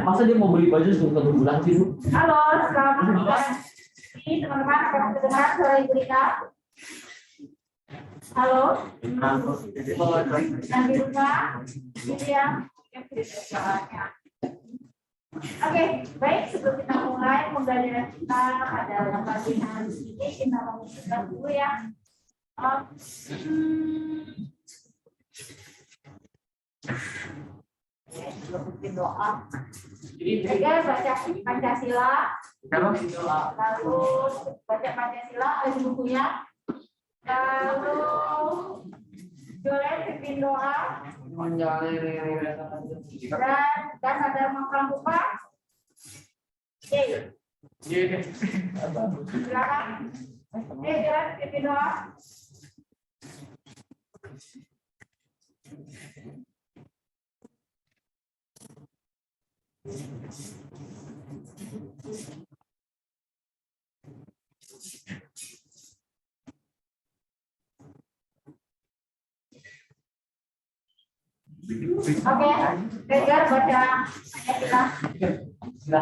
Masa dia mau beli baju sebelum 1 bulan sih, Bu? Halo, selamat pagi teman-teman. Apakah mendengar suara Ibu Rika? Halo, yang di rumah, gitu ya. Oke, baik. Sebelum kita mulai pembelajaran kita pada pagi hari ini, kita mengucapkan dulu ya. Bikin doa. Jadi baca Pancasila, lalu baca Pancasila, ada bukunya. Lalu Jolet bikin doa. Dan ada makan buka. Oke. Silakan. Jolet bikin doa. Oke, Regar baca Pancasila.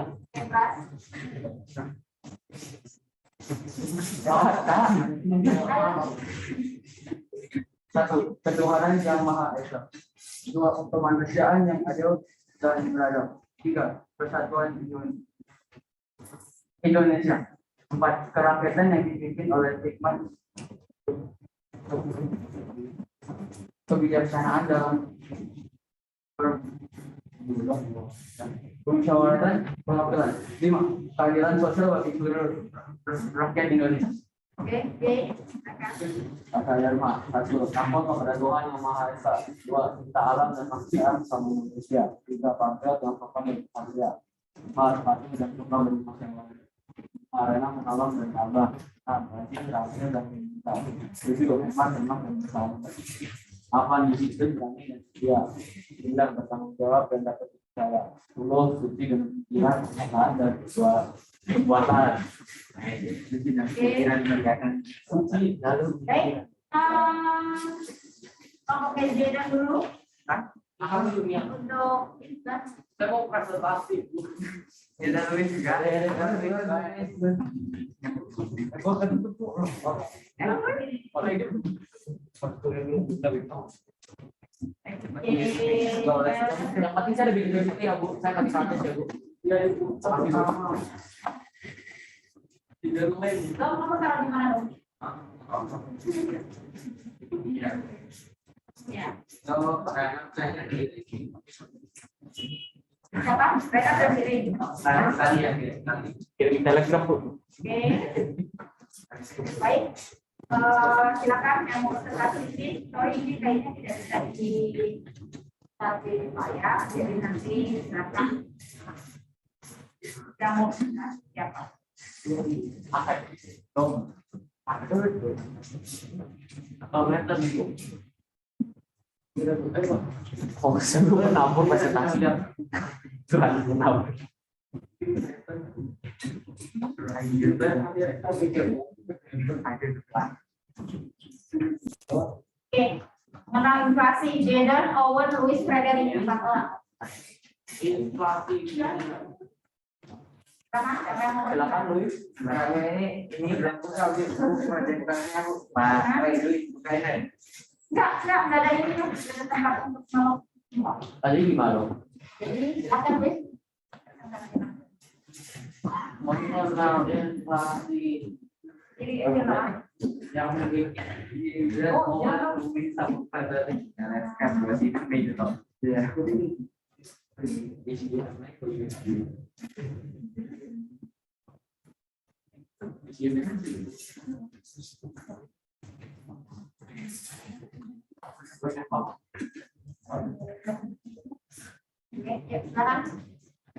Satu, ketuhanan yang Maha Esa. Dua, kemanusiaan yang adil dan beradab. Tiga, persatuan Indonesia. Empat, kerakyatan yang dipimpin oleh hikmat, kebijaksanaan dalam permusyawaratan perwakilan. Lima, keadilan sosial bagi seluruh rakyat Indonesia. Oke. Saya Dharma. Satu, takut kepada Tuhan yang Maha Esa. Dua, cinta alam dan manusia sama manusia. Tiga, patriot yang sopan dan bahagia. Empat, patuh dan suka berbuat yang lain. Arena menolong dan tabah. Rajin, terakhir dan cinta. Tujuh, hemat, tenang dan bersama. Apa disiplin, berani dan setia. Sembilan, bertanggung jawab dan dapat dipercaya. 10, suci dan pikiran, perasaan dan perbuatan. Suci dan pikiran mengerjakan suci lalu. Baik. Oke, Jeda dulu. Untuk Saya mau presentasi. Tidak lebih juga. Yang penting saya ada bikin PPT ya, Bu. Saya kasih satu ya, Bu. Iya, Bu. Tidak lumayan. kamu taruh di mana dong? Ya. Siapa? Mereka berdiri. Kirim telegram, Bu. Oke. Baik. Silakan yang mau presentasi ini. Sorry, ini kayaknya tidak bisa di layar, jadi nanti silakan yang mau presentasi siapa? Oh, saya belum menabur presentasi. Tuhan menabur. Oke, menang inflasi Jaden Owen Louis Frederick Fatla. Inflasi. Silakan Louis. Ini berlaku kalau proyeknya Pak bukannya. Enggak ada ini tuh, ada tempat untuk mau. Tadi gimana? Jadi akan Louis. Mengenal inflasi. Jadi ini lah. Yang memiliki Bisa pada kan berarti itu toh. Ya.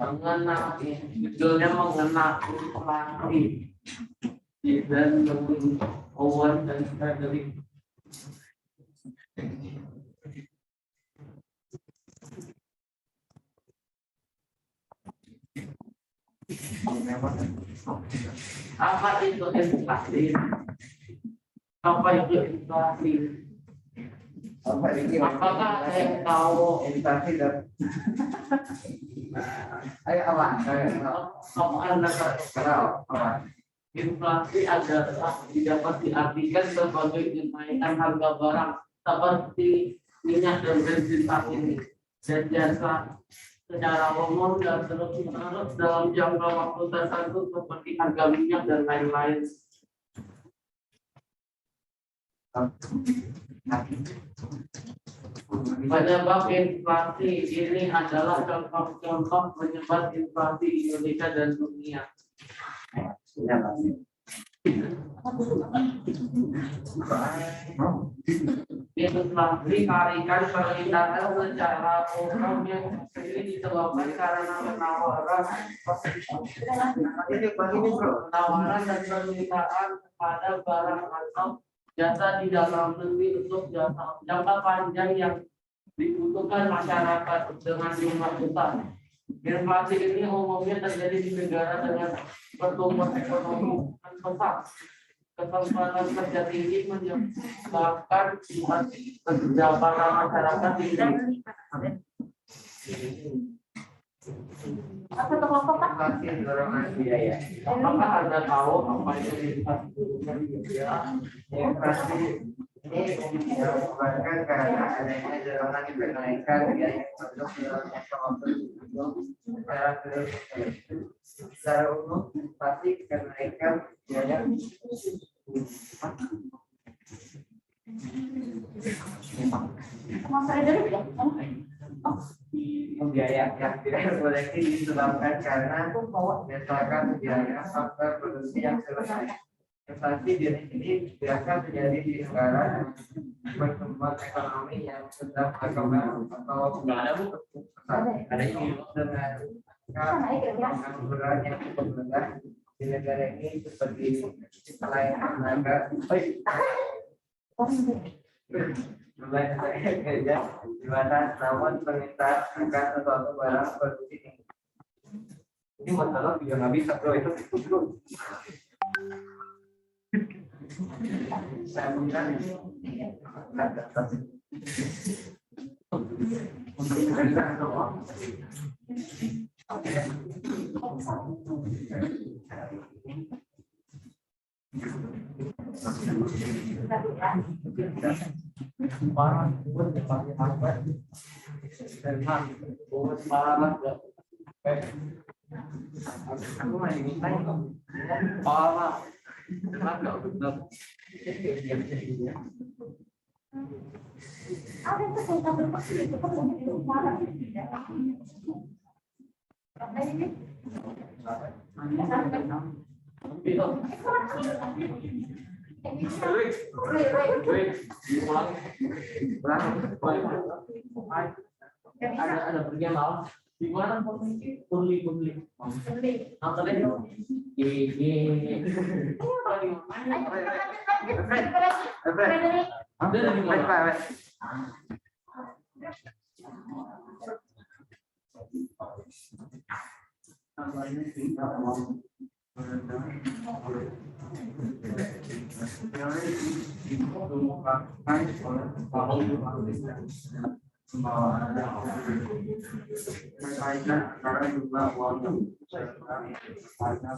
Mengenal judulnya mengenal inflasi dan Owen dan Frederick. Apa itu inflasi? Apa itu inflasi? Apakah ada yang tahu inflasi dan ayo apa? apa Anda Kenal apa? inflasi adalah dapat diartikan sebagai kenaikan harga barang seperti minyak dan bensin saat ini dan jasa secara umum dan terus-menerus dalam jangka waktu tertentu seperti harga minyak dan lain-lain. Penyebab inflasi ini adalah contoh-contoh penyebab inflasi Indonesia dan dunia. Inflasi tarikan permintaan secara umum yang ini disebabkan karena penawaran dan permintaan pada barang atau jasa di dalam negeri untuk jangka panjang yang dibutuhkan masyarakat dengan jumlah besar. Inflasi ini umumnya terjadi di negara dengan pertumbuhan ekonomi yang pesat. Kesempatan kerja tinggi menyebabkan pendapatan masyarakat tinggi. Inflasi dorongan biaya. Apakah Anda tahu apa itu inflasi? Inflasi ini disebabkan karena adanya dorongan kenaikan biaya produk secara umum pasti kenaikan biaya biaya yang tidak koleksi disebabkan karena misalkan biaya faktor produksi yang selesai. Inflasi ini biasa terjadi di negara pertumbuhan ekonomi yang sedang berkembang atau dengan pengangguran yang cukup rendah di negara ini seperti pelayanan tenaga kerja di mana namun permintaan akan sesuatu barang produksi tinggi. Ini masalah juga nggak bisa bro itu. Saya mengira aku masih minta parah. Ada pergian malam di mana pulih berkaitan antara jumlah uang serta harga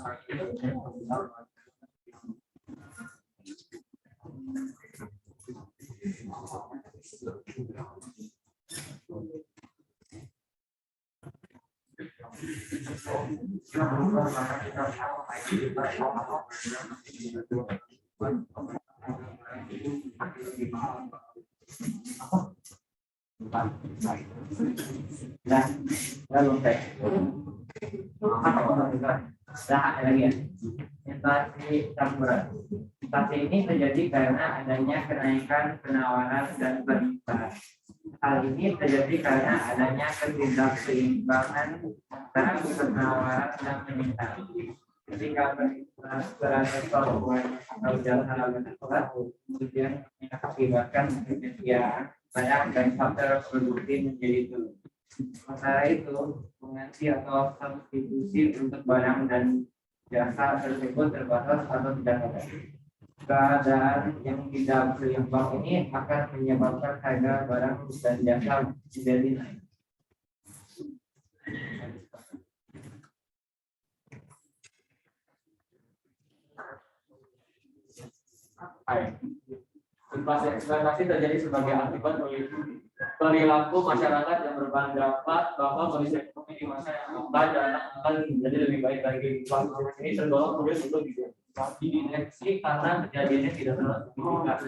inflasi campuran. Inflasi ini terjadi karena adanya kenaikan penawaran dan permintaan. Hal ini terjadi karena adanya ketidakseimbangan antara penawaran dan permintaan. Ketika permintaan berada pada atau jalan lebih kuat, kemudian mengakibatkan ketersediaan banyak dan faktor produksi menjadi turun. Sementara itu, pengganti atau substitusi untuk barang dan jasa tersebut terbatas atau tidak ada. keadaan yang tidak berimbang ini akan menyebabkan harga barang dan jasa menjadi naik. Inflasi terjadi sebagai akibat perilaku masyarakat yang berpendapat bahwa kondisi ekonomi di masa yang akan datang akan menjadi lebih baik lagi. Inflasi ini tergolong sulit untuk dideteksi karena kejadiannya tidak terlalu signifikan.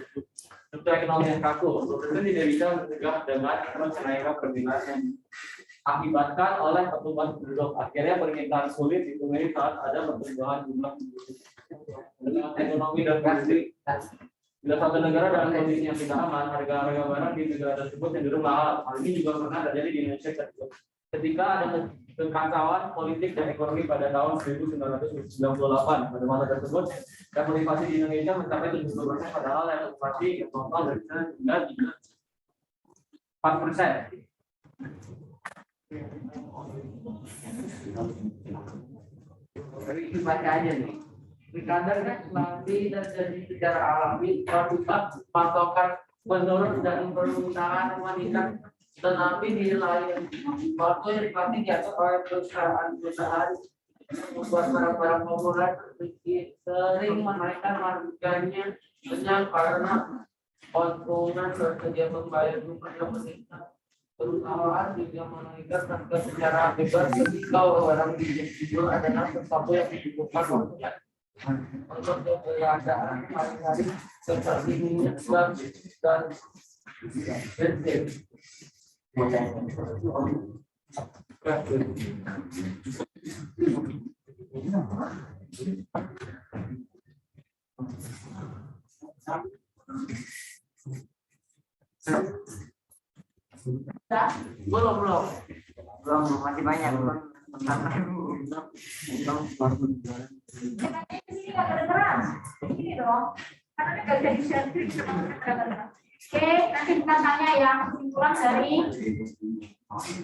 Struktur ekonomi yang kaku, itu tidak bisa mencegah dengan kenaikan permintaan yang akibatkan oleh pertumbuhan penduduk. Akhirnya permintaan sulit dipenuhi saat ada pertumbuhan jumlah ekonomi dan politik. Bila satu negara dalam kondisi yang tidak aman, harga-harga barang di negara tersebut cenderung mahal. Hal ini juga pernah terjadi di Indonesia ketika ada kekacauan politik dan ekonomi pada tahun 1998. Pada masa tersebut, level inflasi di Indonesia mencapai 70%, padahal level inflasi yang total hingga 4%. Tapi itu baca aja nih. Kadang kan inflasi terjadi secara alami apabila pasokan menurun dan permintaan meningkat, tetapi di lain waktu inflasi diatur oleh perusahaan membuat barang-barang populer sering menaikkan harganya hanya karena konsumen bersedia membayar jumlahnya meningkat. Perusahaan juga menaikkan harga secara bebas ketika barang dijual adalah sesuatu yang dibutuhkan untuk keberadaan hari-hari seperti minyak dan bensin. Belum masih banyak. Ini nggak kedengeran. Ini dong. Karena nggak jadi sharing sama kedengeran. Oke, nanti kita tanya ya kesimpulan dari. Oke,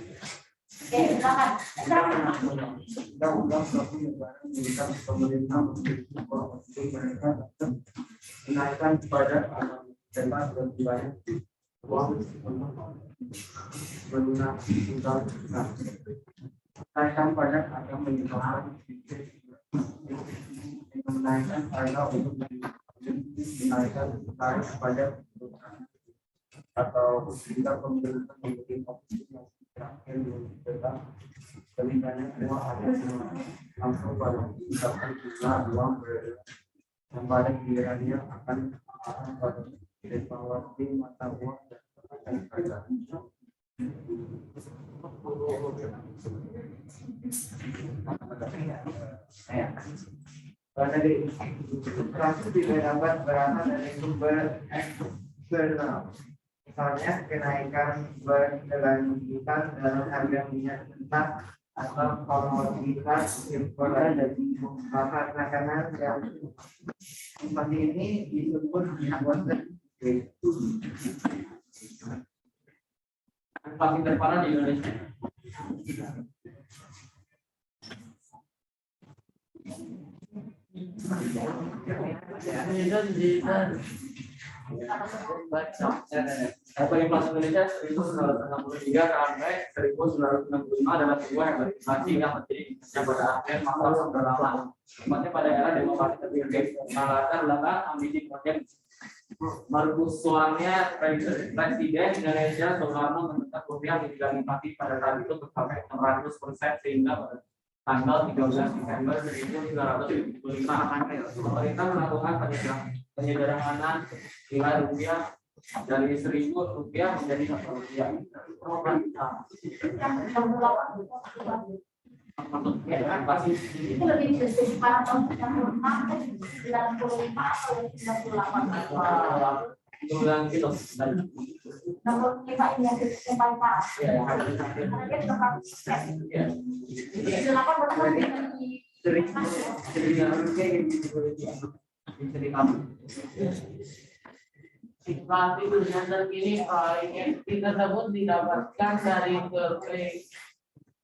silakan. Menaikkan pada tentang berjualan uang menggunakan menaikkan pajak akan menyebabkan menaikkan harga untuk menaikkan tarif pajak atau jika pemerintah memiliki opsi yang terakhir tentang pembelian uang langsung pada misalkan jumlah uang beredar yang pada gilirannya akan pada devaluasi mata uang dan pajak. Karena inflasi tidak dapat berasal dari sumber eksternal, misalnya kenaikan berkelanjutan dalam harga minyak mentah atau komoditas impor dari pasar makanan yang seperti ini disebut inflasi terparah di Indonesia. Inflasi Indonesia 1963 sampai 1965 adalah sebuah inflasi yang terjadi pada akhir masa pemerintahan. Tempatnya pada era demokrasi terpimpin. Latar belakang ambisi proyek mercusuarnya Presiden Indonesia Soekarno menetapkan rupiah menjadi inflasi pada saat itu mencapai 600% sehingga pada tanggal 13 Desember 1975 pemerintah melakukan penyederhanaan nilai rupiah dari 1.000 rupiah menjadi 1 rupiah. Itu lebih spesifik pada tahun 96, 95 atau 98. Ulang gitu. Nomor 5 ini yang paling parah. Inflasi dunia terkini paling ekstrim tersebut didapatkan dari survei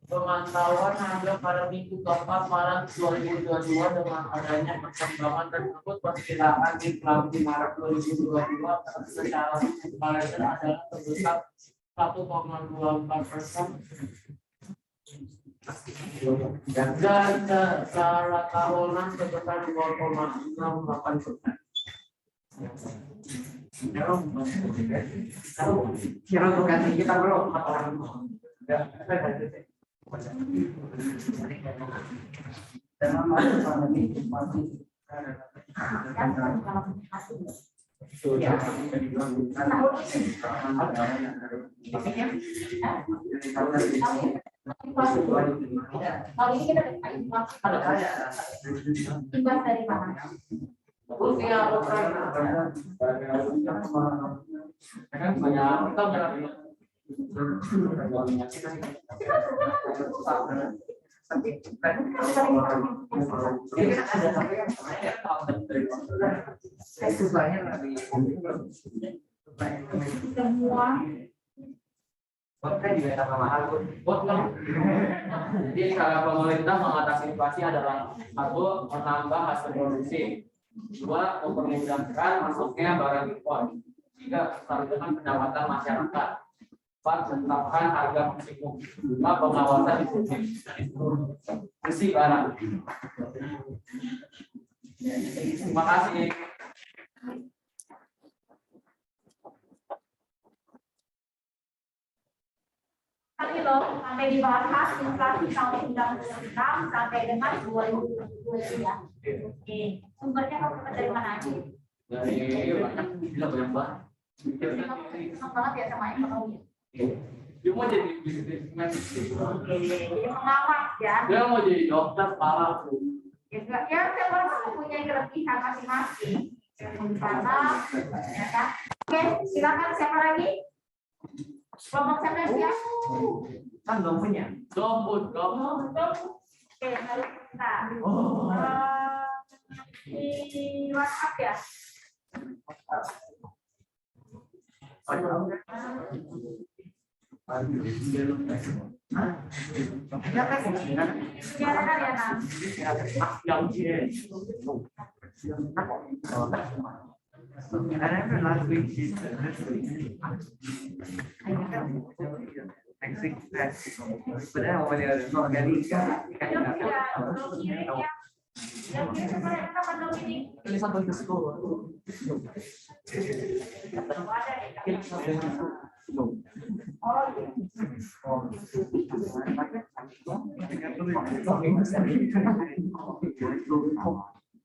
Pemantauan harga pada minggu keempat Maret 2022 dengan adanya perkembangan tersebut perkiraan inflasi Maret 2022 secara kalender adalah sebesar 1,24%. Dan secara tahunan sebesar 2,68%. Kira bukan kita bro. Kalau ini kita imbas dari mana? Kan banyak Jadi cara pemerintah mengatasi inflasi adalah satu, menambah hasil produksi, dua, mempermudahkan masuknya barang impor, tiga, menstabilkan pendapatan masyarakat, empat, menetapkan harga maksimum, lima, pengawasan distribusi barang. Terima kasih. Tadi loh, sampai dibahas inflasi tahun 1996 sampai dengan 2023. Oke, sumbernya kamu dapat dari mana aja? Dari banyak banget. Senang banget ya sama ekonomi. Dia mau jadi bisnismen. Oke, jadi pengawas ya. Dia mau jadi dokter parah. Ya, setiap orang mempunyai kelebihan masing-masing. Sana, ya kan? Oke, silakan siapa lagi? Kelompok siapa ya? Kan belum punya. Domput. Oke, mari kita. Di WhatsApp ya. Silakan ya, Nam. Last week next week padahal mau dia Tulisan tulis sekolah.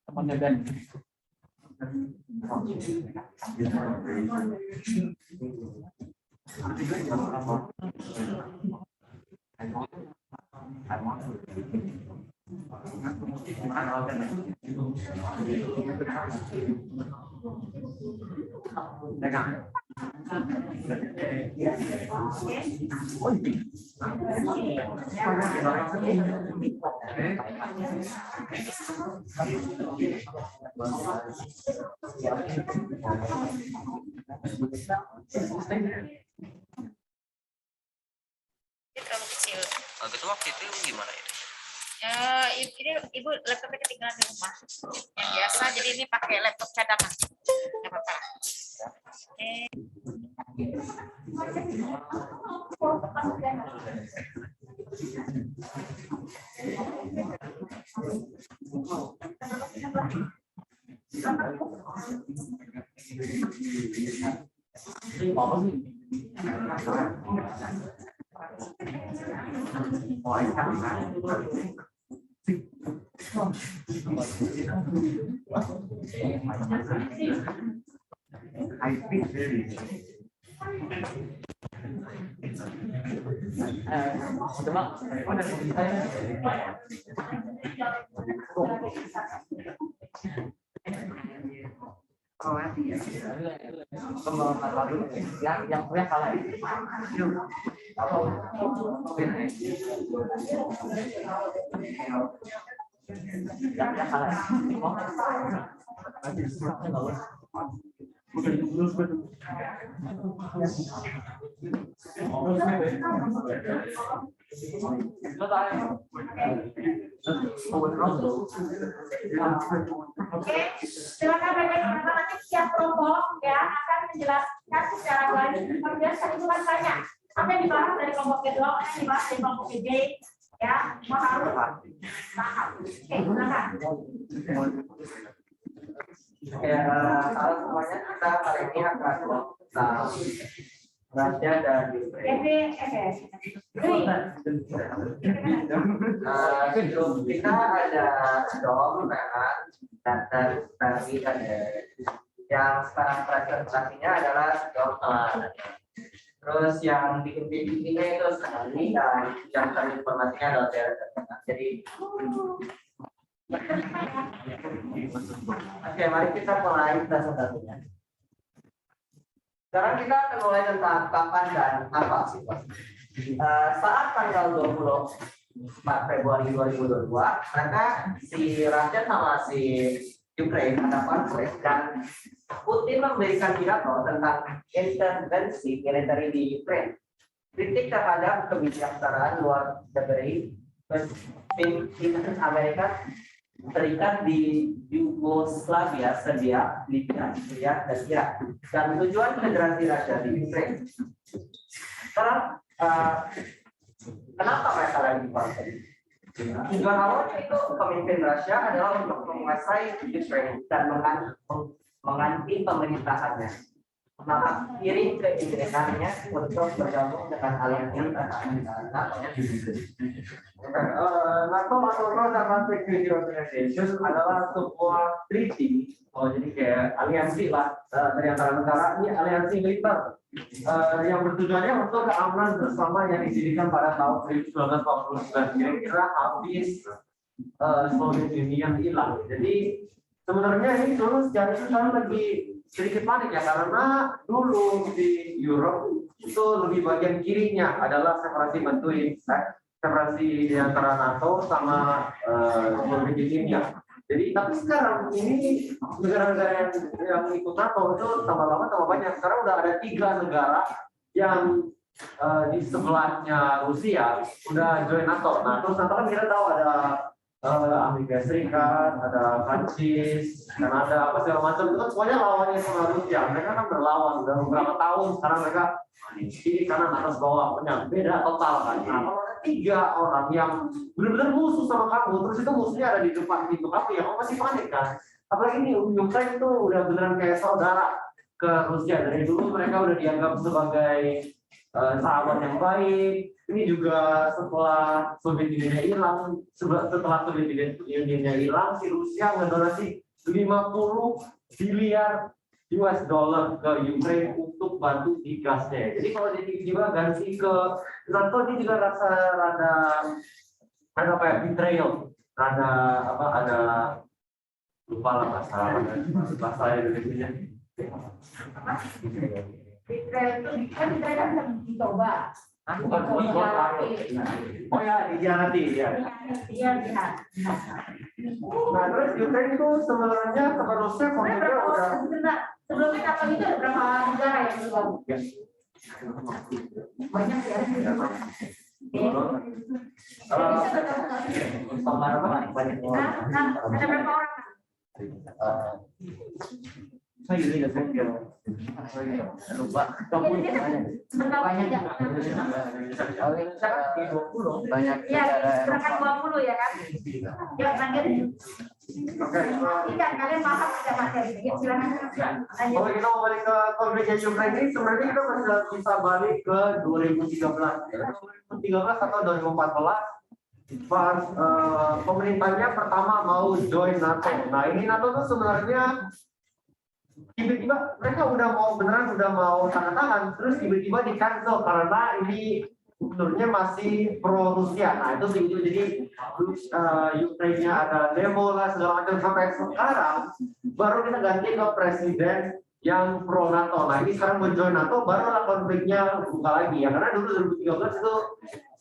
Temannya Ben. Terlalu kecil. Gitu waktu itu gimana ya? Ini ibu laptopnya ketinggalan di rumah. Yang biasa, jadi ini pakai laptop cadangan. Nggak apa-apa. Yang punya kalah. Oke, silakan Bapak nanti siap kelompok ya akan menjelaskan secara lanjut. Kemudian saya itu banyak. Apa yang dibahas dari kelompok kedua, apa yang dibahas dari kelompok J, ya, semua harus paham. Oke, silakan. Ya, halo semuanya, kita kali ini akan tentang Rusia dan Ukraina. Kita ada dom, merah, dan tadi ada yang sekarang presentasinya adalah dom. Terus yang bikin ini itu sekali dan yang tadi informasinya adalah jadi. Oke, mari kita mulai presentasinya. Sekarang kita akan mulai tentang kapan dan apa situasi. Saat tanggal 24 Februari 2022, mereka si Rusia sama si Ukraina ada konflik dan Putin memberikan pidato tentang intervensi militer di Ukraina. Kritik terhadap kebijaksanaan luar negeri pimpinan Amerika Serikat di Yugoslavia, Serbia, Libya, Syria, dan Irak, dan tujuan Federasi Rusia di Ukraina. Sekarang, kenapa mereka lagi konflik? Tujuan awalnya itu pemimpin Rusia adalah untuk menguasai Ukraina dan mengganti pemerintahannya, mengakhiri keinginannya untuk bergabung dengan aliansi NATO atau North Atlantic Treaty Organization adalah sebuah treaty, jadi kayak aliansi lah dari antara negara. Ini aliansi militer yang bertujuannya untuk keamanan bersama yang didirikan pada tahun 1949, kira-kira habis Soviet Union hilang. Jadi sebenarnya ini dulu sejarah itu sekarang lagi sedikit panik ya, karena dulu di Europe itu lebih bagian kirinya adalah separasi bantuin, separasi di antara NATO sama Soviet Union. Jadi tapi sekarang ini negara-negara yang ikut NATO itu tambah lama tambah banyak. Sekarang udah ada 3 negara yang di sebelahnya Rusia udah join NATO. Nah terus NATO kan kita tahu ada Amerika Serikat, ada Prancis, Kanada, apa segala macam itu kan semuanya lawannya sama Rusia. Mereka kan berlawan udah beberapa tahun. Sekarang mereka kiri kanan atas bawah, beda total kan. Nah, kalau ada 3 orang yang benar-benar musuh sama kamu, terus itu musuhnya ada di depan pintu kamu, ya kamu masih panik kan. Apalagi ini Ukraina itu udah beneran kayak saudara ke Rusia. Dari dulu mereka udah dianggap sebagai sahabat yang baik. Ini juga setelah Soviet Union hilang, setelah Soviet Union hilang, si Rusia ngedonasi 50 miliar US dollar ke Ukraina untuk bantu di gasnya. Jadi kalau dia tiba-tiba ganti ke NATO, dia juga rasa ada apa ya, betrayal, ada lupa lah bahasa Indonesia. Betrayal itu kan dicoba. Bukan oh ya, dihianati ya. Nah terus Ukraina itu sebenarnya sama Rusia konfliknya udah sebelumnya kapal itu ada berapa negara yang bergabung? Banyak ya. Ada berapa orang? Saya juga lupa. Banyak ya, berangkat 20 ya kan? Ya, lanjut. Oke. Tidak, kalian paham tidak materi? Ya, silakan. Kalau kita mau balik ke konflik Ukraina ini, sebenarnya kita masih bisa balik ke 2013 atau 2014. Pas pemerintahnya pertama mau join NATO. Nah ini NATO tuh sebenarnya tiba-tiba mereka udah mau tanda tangan, terus tiba-tiba di cancel karena ini gubernurnya masih pro Rusia. Nah itu begitu, jadi Ukraina ada demo lah segala macam, sampai sekarang baru kita ganti ke presiden yang pro NATO. Nah ini sekarang menjoin NATO, barulah konfliknya buka lagi ya, karena dulu 2013 itu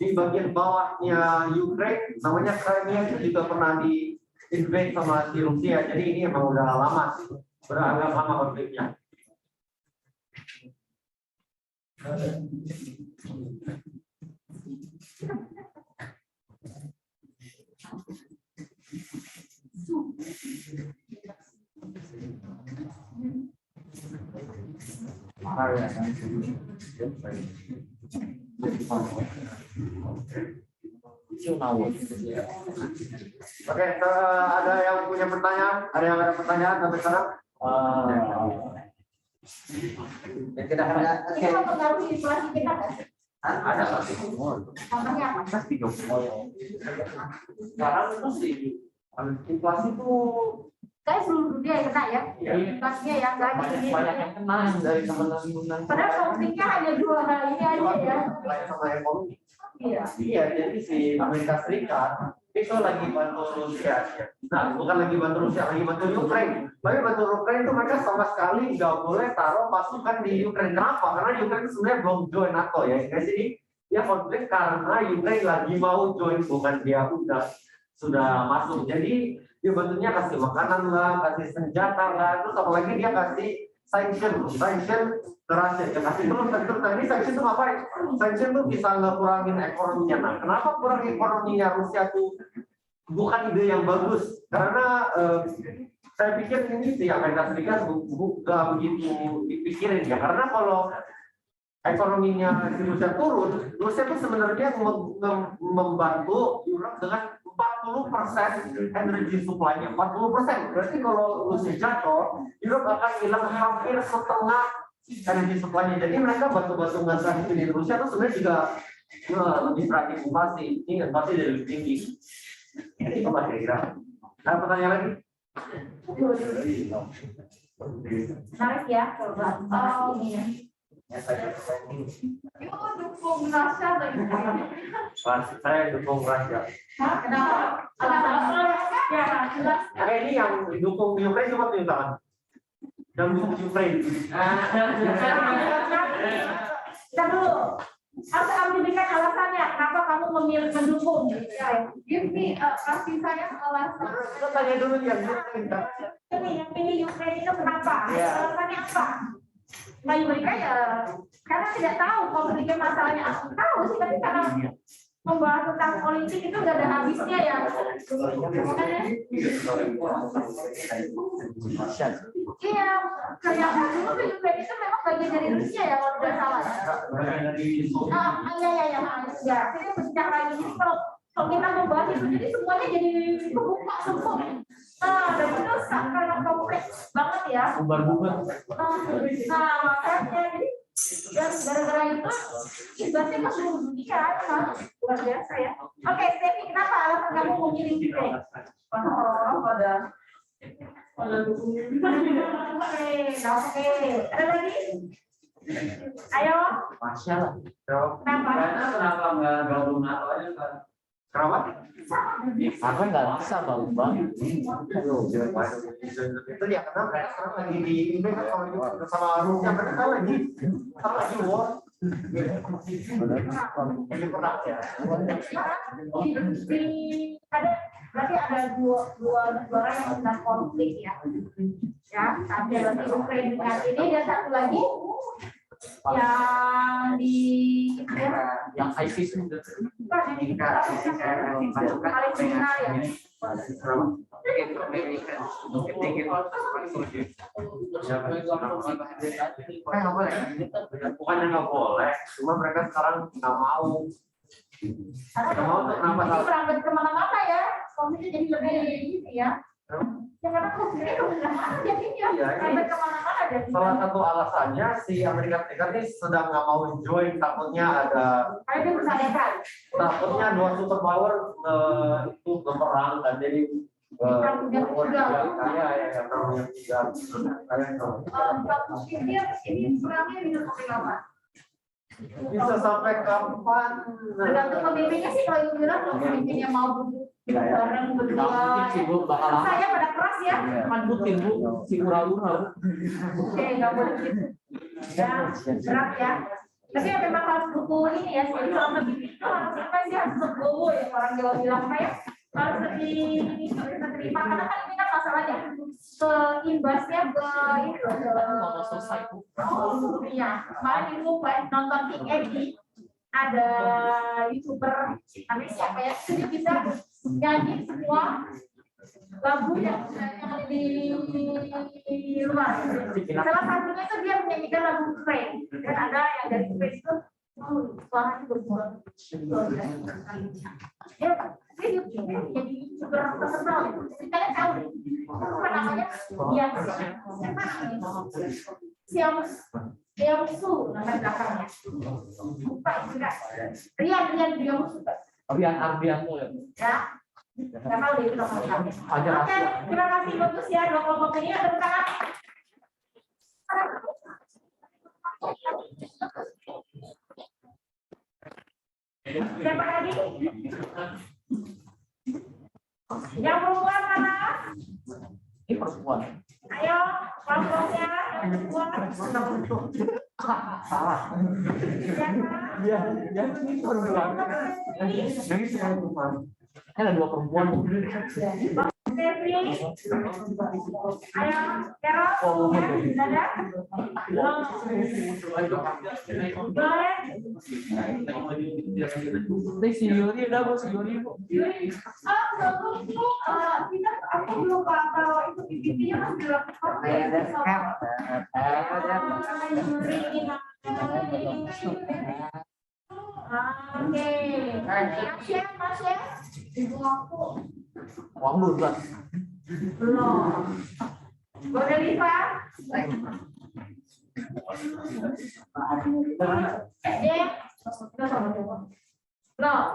di bagian bawahnya Ukraina namanya Crimea itu juga pernah di invade sama si Rusia. Jadi ini emang udah lama sih, udah agak lama konfliknya. Oke, ada yang punya pertanyaan? Ada yang ada pertanyaan sampai sekarang? Tidak ada. Ini mempengaruhi inflasi kita kan? Ada pasti. Contohnya apa? Pasti dong. Sekarang itu sih inflasi itu Kayak seluruh dunia yang kena ya. Iya. Inflasinya ya nggak di sini. banyak yang kena dari teman-teman. Padahal konfliknya hanya dua hal ini aja ya. Sama ekonomi. Iya. Iya, jadi si Amerika Serikat itu lagi bantu Rusia. Nah, bukan lagi bantu Rusia, lagi bantu Ukraine. Tapi bantu Ukraine itu mereka sama sekali nggak boleh taruh pasukan di Ukraine. Kenapa? Karena Ukraine itu sebenarnya belum join NATO ya. Guys, ini dia konflik karena Ukraine lagi mau join, bukan dia sudah masuk. Jadi dia bantunya kasih makanan lah, kasih senjata lah, terus apalagi dia kasih sanction ke Rusia, ya kasih terus. Nah ini sanction itu ngapain? Sanction itu bisa ngurangin ekonominya. Nah kenapa kurang ekonominya Rusia tuh bukan ide yang bagus? Karena saya pikir ini sih Amerika Serikat nggak begitu dipikirin ya. Karena kalau ekonominya di Rusia turun, Rusia itu sebenarnya membantu Europe dengan 40% energi supply-nya, 40%. Berarti kalau Rusia jatuh, Europe akan hilang hampir setengah energi supply-nya. Jadi mereka bantu-bantu ngasih Rusia itu sebenarnya juga lebih perhatian inflasi. Ini inflasi dari lebih tinggi. Ini apa kira-kira? Ada pertanyaan lagi? Menarik ya, coba. Oh iya. Yuk dukung Russia lagi. Saya dukung Rusia. Kenapa? Ya, jelas. Nah, ini yang dukung Ukraine cuma tunjuk tangan. Yang dukung Ukraine. Kita dulu. Harus kamu berikan alasannya. Kenapa kamu memilih mendukung? Give me kasih saya alasan. Kita tanya dulu yang Ukraine. Ini yang pilih Ukraine itu kenapa? Alasannya apa? Nah, mereka ya karena tidak tahu konfliknya masalahnya. Aku tahu sih, tapi karena membahas tentang politik itu nggak ada habisnya ya. Iya, kelihatan dulu Ukraine itu memang bagian dari Rusia ya kalau tidak salah. Ya, ini berbicara lagi. Jadi kalau kita membahas itu, jadi semuanya jadi kebuka semua. Dan itu karena kompleks banget ya. Bubar-bubar. Nah, makanya jadi dan gara-gara itu ibaratnya ke seluruh dunia, luar biasa ya. Oke, Stevi, kenapa alasan kamu memilih Ukraine? Pada dukungnya. Oke. Ada lagi? Ayo. Masya Allah. Kenapa? Kenapa nggak gabung NATO aja kan? Kenapa? Aku nggak bisa bang. Itu ya karena mereka sekarang lagi di ini kan kalau bersama Rusia mereka lagi war. Ini perang ya. Ada berarti ada dua negara yang sedang konflik ya. Ya, satu lagi Ukraina dengan ini dan satu lagi yang di Yang ISIS itu. Palestina ya. Bukannya nggak boleh, cuma mereka sekarang nggak mau. Nggak mau tuh kenapa? Ini berangkat kemana-mana ya. Konfliknya jadi lebih ini ya. Ya karena konfliknya kemana-mana jadinya. Berangkat kemana-mana jadi. Salah satu alasannya si Amerika Serikat ini sedang nggak mau join, takutnya ada. Karena dia bersahabat. Takutnya dua superpower itu berperang dan jadi ini perangnya bisa sampai kapan? bisa sampai kapan? Tergantung pemimpinnya sih, kalau Ibu bilang kalau pemimpinnya mau bareng berdua. Ibu bakal Saya pada keras ya. mandutin bu, si ura-ura. Oke, nggak boleh gitu. Ya, berat ya. Tapi ya memang harus buku ini ya. Jadi kalau pemimpin itu harus apa sih, harus legowo ya, orang Jawa bilang apa ya? Harus lebih terima karena kan ini kan masalahnya ke imbasnya ke itu Ngomong selesai tuh. iya kemarin itu nonton King Edi ada YouTuber namanya siapa ya jadi bisa nyanyi semua lagu yang di luar salah satunya itu dia menyanyikan lagu Ukraine dan ada yang dari Ukraine itu suaranya berubah dia jadi YouTuber terkenal kita tahu apa namanya dia Siamsu nama belakangnya lupa enggak Rian suka Arbianmu ya. ya nggak tahu deh itu namanya Ajar oke terima kasih bagus ya dua kelompok ini ada tangan siapa lagi yang perempuan mana Ini perempuan. ayo kelompoknya yang perempuan Salah. Iya, ini perempuan. Ini perempuan. Kan ada dua perempuan. Febri, ayo, Kero, Dada, boleh, Ini si Yuri udah bu, si Yuri bu. Yuri, kita aku belum kalau itu PPT-nya masih dilakukan. Oke, Mas ya, ibu aku. Uang lu buat. Belum. Boleh lipat? Belum.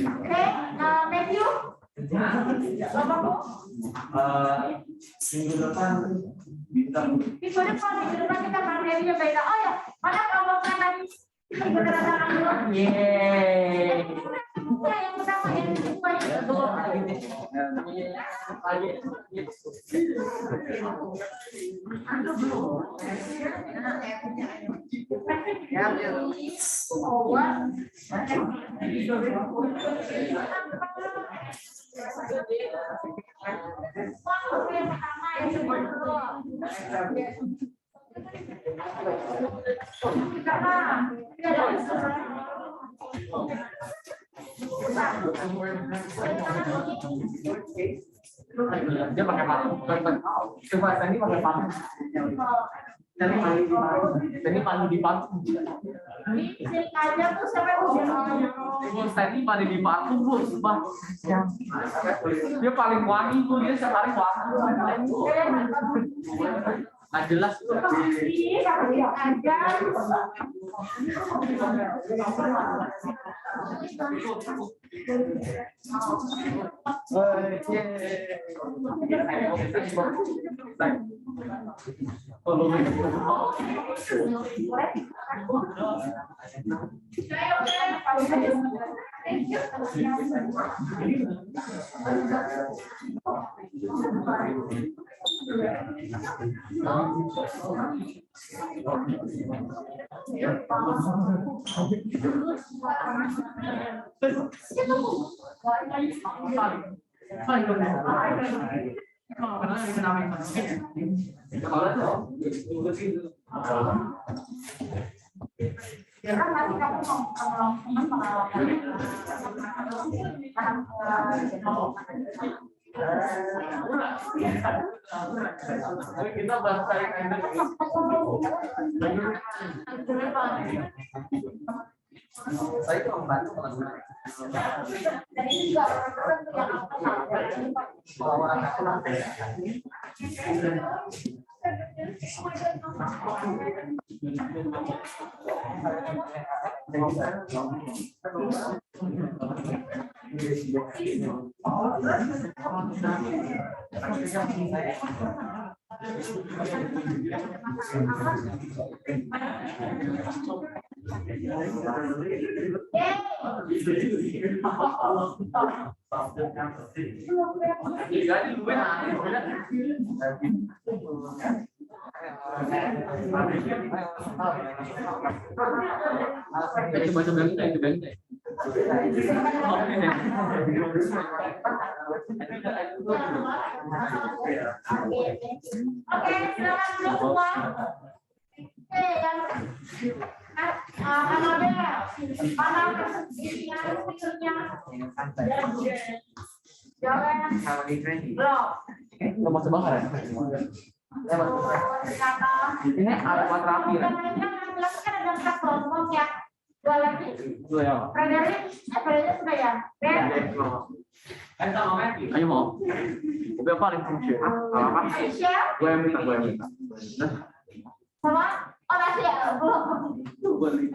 Oke, Matthew. Bapakku. Minggu depan bintang. Minggu depan kita materinya beda. Oh ya, mana kalau tadi kita kedatangan dulu. Yeay. Yang pertama yang Dia pakai patung. Coba tadi pakai patung. Tadi mandi di patung. ini aja tuh sampai udah Tadi mandi di patung bu, sumpah. Dia paling wangi bu, dia setiap hari wangi. Nggak jelas. Kita bahas saya itu membantu teman-teman. Oke, silakan duduk semua. Oke, yang Anabel, mana persediaan speakernya? Jawaban belum. Nggak masuk banget ya? Ternyata Ini alat terapi ya? kan ada empat kelompok ya. Dua lagi. Dua ya. Frederick sudah ya. Ben. Ayo mau. Udah paling fungsi. Aisyah. Gue yang minta. Sama. Oh masih ya.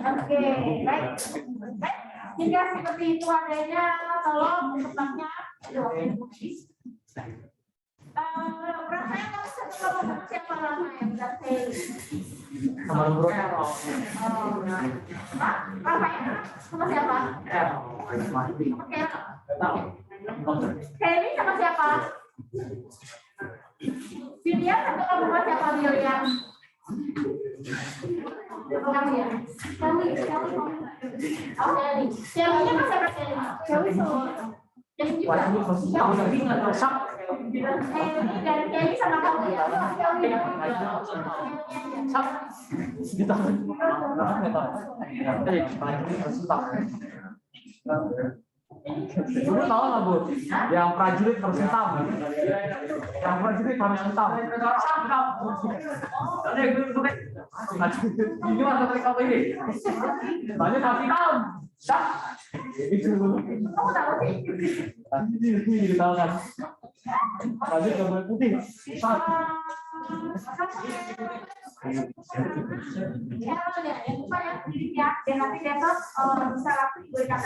Oke, baik. Jika seperti itu adanya, tolong tempatnya. Rasanya kamu siapa lama yang udah Sama bro. Rasanya sama siapa? Oke. Kelly sama siapa? William atau kamu sama siapa William? Kamu ya? Kelly. Oh Kelly. Kelly-nya sama siapa Kelly? Kelly sama. Kelly juga. Dan Kelly sama kamu ya? Kita Dulu tahu nggak Bu? Yang prajurit harus hitam. Yang prajurit harus hitam. Ini masa trik apa ini? Banyak harus hitam. Kamu tahu sih? Ini tahu kan? Prajurit nggak boleh putih. Ya, yang bukan yang dan nanti besok bisa langsung diberikan